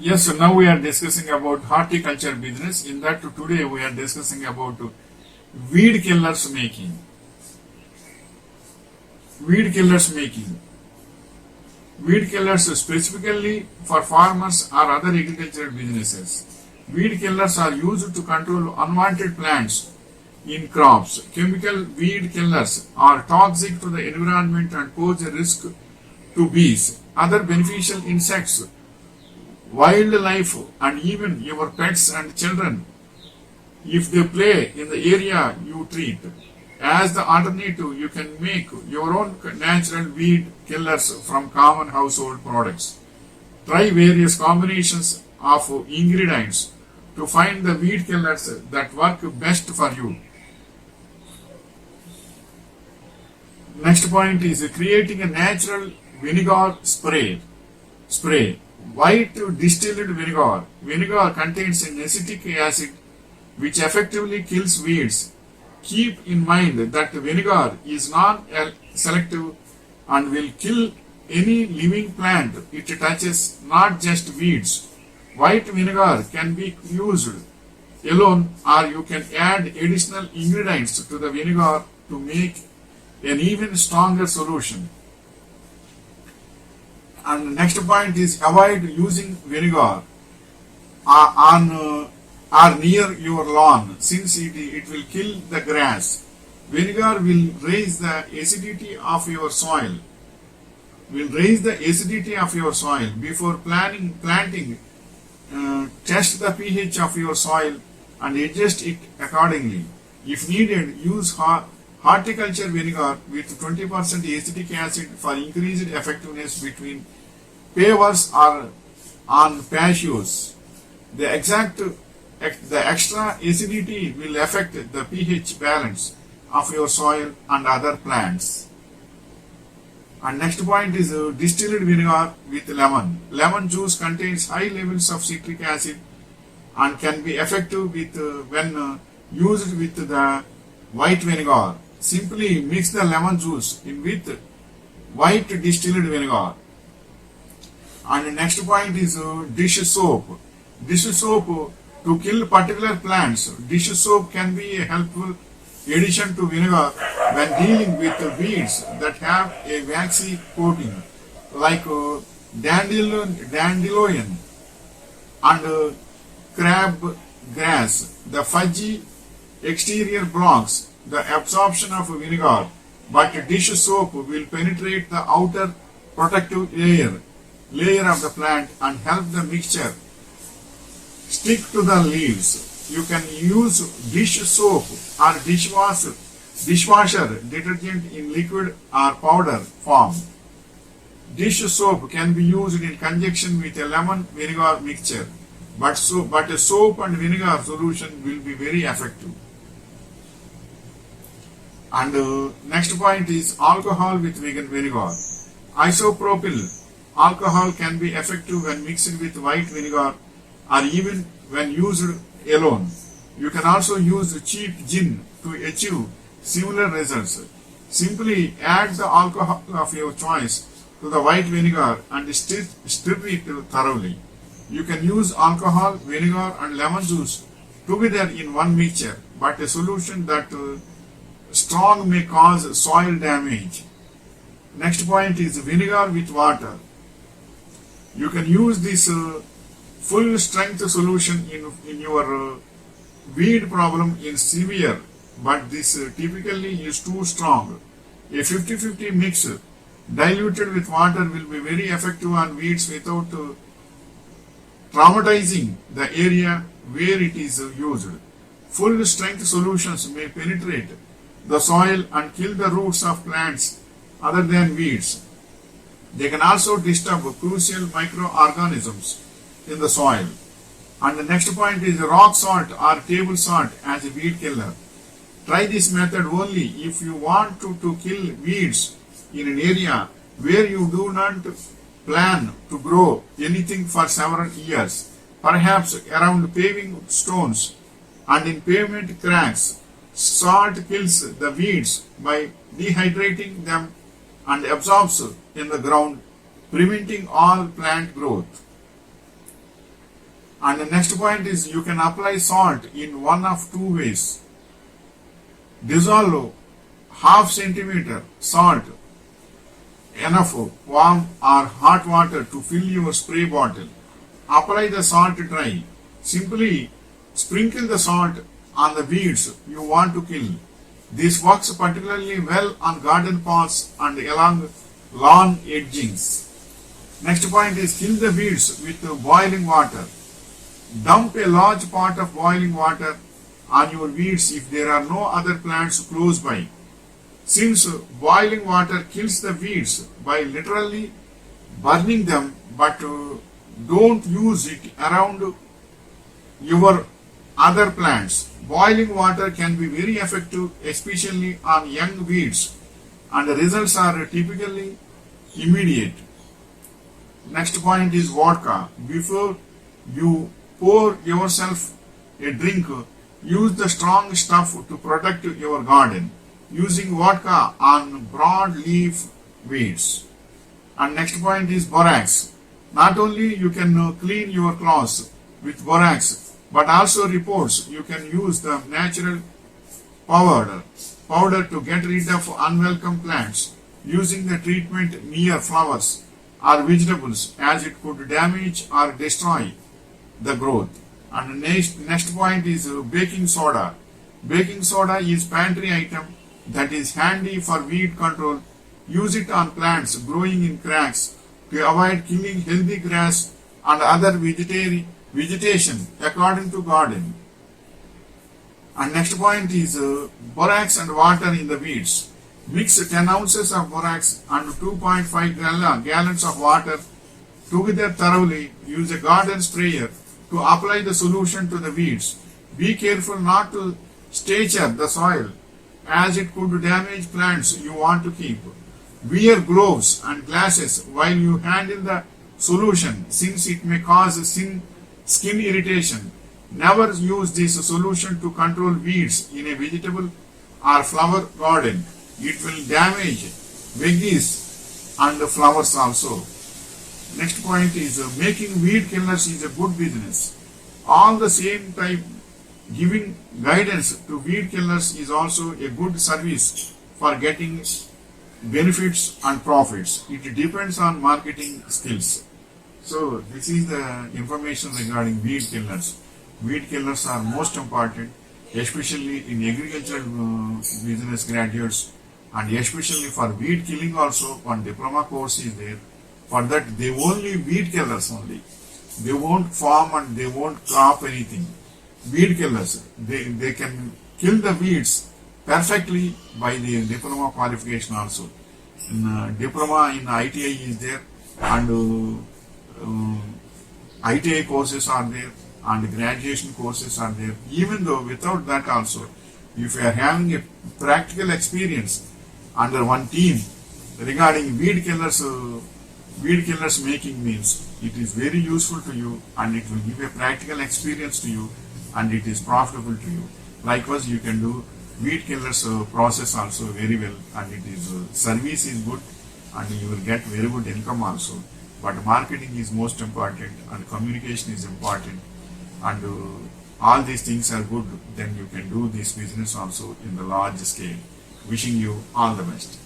Yes, so now we are discussing about horticulture business. In that today we are discussing about weed killers making. Weed killers making. Weed killers specifically for farmers or other agricultural businesses. Weed killers are used to control unwanted plants in crops. Chemical weed killers are toxic to the environment and pose a risk to bees, other beneficial insects, wildlife, and even your pets and children if they play in the area you treat. As the alternative, you can make your own natural weed killers from common household products. Try various combinations of ingredients to find the weed killers that work best for you. Next point is creating a natural vinegar spray. White distilled vinegar. Vinegar contains an acetic acid which effectively kills weeds. Keep in mind that vinegar is non-selective and will kill any living plant it touches, not just weeds. White vinegar can be used alone, or you can add additional ingredients to the vinegar to make an even stronger solution. And the next point is avoid using vinegar on or near your lawn, since it will kill the grass. Vinegar will raise the acidity of your soil. Before planting. Test the pH of your soil and adjust it accordingly. If needed, use horticulture vinegar with 20% acetic acid for increased effectiveness between pavers or on patios. The extra acidity will affect the pH balance of your soil and other plants. And next point is distilled vinegar with lemon. Lemon juice contains high levels of citric acid and can be effective when used with the white vinegar. Simply mix the lemon juice in with white distilled vinegar. And the next point is dish soap. Dish soap to kill particular plants. Dish soap can be a helpful addition to vinegar when dealing with weeds that have a waxy coating, like dandelion and crab grass. The fudgy exterior blocks the absorption of vinegar, but dish soap will penetrate the outer protective layer of the plant and help the mixture stick to the leaves. You can use dish soap or dishwasher detergent in liquid or powder form. Dish soap can be used in conjunction with a lemon vinegar mixture, but a soap and vinegar solution will be very effective. And next point is alcohol with vinegar. Isopropyl alcohol can be effective when mixed with white vinegar or even when used alone. You can also use cheap gin to achieve similar results. Simply add the alcohol of your choice to the white vinegar and stir it thoroughly. You can use alcohol, vinegar and lemon juice together in one mixture, but a solution that strong may cause soil damage. Next point is vinegar with water. You can use this full strength solution in your weed problem in severe, but this typically is too strong. A 50-50 mix diluted with water will be very effective on weeds without traumatizing the area where it is used. Full strength solutions may penetrate the soil and kill the roots of plants other than weeds. They can also disturb crucial microorganisms in the soil. And the next point is rock salt or table salt as a weed killer. Try this method only if you want to kill weeds in an area where you do not plan to grow anything for several years, perhaps around paving stones and in pavement cracks. Salt kills the weeds by dehydrating them and absorbs in the ground, preventing all plant growth. And the next point is you can apply salt in one of two ways. Dissolve half centimeter salt, enough warm or hot water to fill your spray bottle. Apply the salt dry. Simply sprinkle the salt on the weeds you want to kill. This works particularly well on garden paths and along lawn edgings. Next point is kill the weeds with boiling water. Dump a large pot of boiling water on your weeds if there are no other plants close by. Since boiling water kills the weeds by literally burning them, but don't use it around your other plants. Boiling water can be very effective, especially on young weeds, and the results are typically immediate. Next point is vodka. Before you pour yourself a drink, use the strong stuff to protect your garden, using vodka on broadleaf weeds. And next point is borax. Not only you can clean your clothes with borax, but also reports you can use the natural powder to get rid of unwelcome plants using the treatment near flowers or vegetables, as it could damage or destroy the growth. And next point is baking soda. Baking soda is pantry item that is handy for weed control. Use it on plants growing in cracks to avoid killing healthy grass and other vegetation according to garden. And next point is borax and water in the weeds. Mix 10 ounces of borax and 2.5 gallons of water together thoroughly. Use a garden sprayer to apply the solution to the weeds. Be careful not to stature the soil, as it could damage plants you want to keep. Wear gloves and glasses while you handle the solution, since it may cause skin irritation. Never use this solution to control weeds in a vegetable or flower garden. It will damage veggies and the flowers also. Next point is making weed killers is a good business. All the same time, giving guidance to weed killers is also a good service for getting benefits and profits. It depends on marketing skills. So this is the information regarding weed killers. Weed killers are most important, especially in agricultural business graduates, and especially for weed killing also one diploma course is there. For that they only weed killers only. They won't farm and they won't crop anything. Weed killers, they can kill the weeds perfectly by the diploma qualification also. Diploma in ITI is there, and ITI courses are there, and graduation courses are there. Even though without that also, if you are having a practical experience under one team regarding weed killers making means, it is very useful to you and it will give a practical experience to you and it is profitable to you. Likewise, you can do weed killers process also very well, and it is service is good and you will get very good income also. But marketing is most important and communication is important, and all these things are good, then you can do this business also in the large scale. Wishing you all the best.